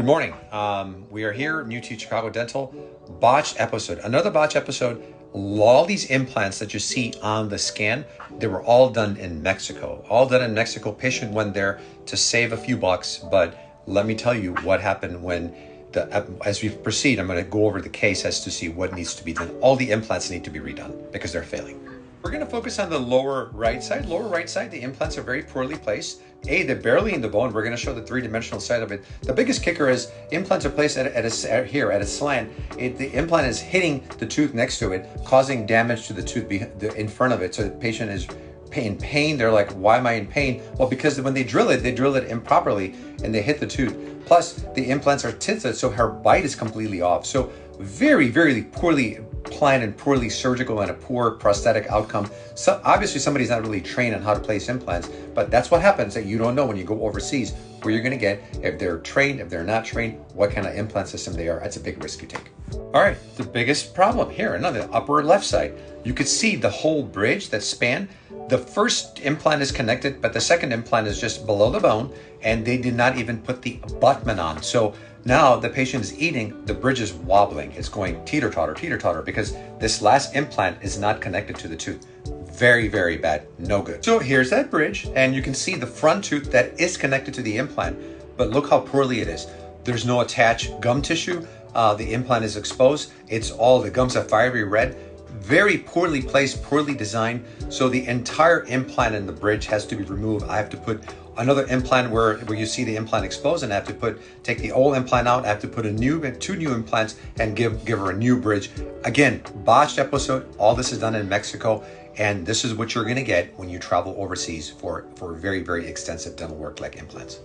Good morning. We are here, new to Chicago Dental, botched episode. Another botched episode. All these implants that you see on the scan, they were all done in Mexico. All done in Mexico. Patient went there to save a few bucks, but let me tell you what happened when as we proceed, I'm going to go over the case as to see what needs to be done. All the implants need to be redone because they're failing. We're going to focus on the lower right side. Lower right side, the implants are very poorly placed. They're barely in the bone. We're going to show the three-dimensional side of it. The biggest kicker is implants are placed at a slant. The implant is hitting the tooth next to it, causing damage to the tooth in front of it. So the patient is in pain. They're like, why am I in pain? Well, because when they drill it improperly and they hit the tooth. Plus, the implants are tilted, so her bite is completely off. So very, very poorly planned and poorly surgical and a poor prosthetic outcome. So obviously somebody's not really trained on how to place implants, but that's what happens that you don't know when you go overseas where you're going to get, if they're trained, if they're not trained, what kind of implant system they are. That's a big risk you take. All right, the biggest problem here, another upper left side, you could see the whole bridge that span. The first implant is connected, but the second implant is just below the bone, and they did not even put the abutment on. So now the patient is eating, the bridge is wobbling. It's going teeter-totter, because this last implant is not connected to the tooth. Very, very bad, no good. So here's that bridge, and you can see the front tooth that is connected to the implant, but look how poorly it is. There's no attached gum tissue. The implant is exposed. The gums are fiery red. Very poorly placed, poorly designed. So the entire implant in the bridge has to be removed. I have to put another implant where you see the implant exposed, and I have to take the old implant out. I have to put two new implants and give her a new bridge. Again, botched episode. All this is done in Mexico, and this is what you're going to get when you travel overseas for very, very extensive dental work like implants.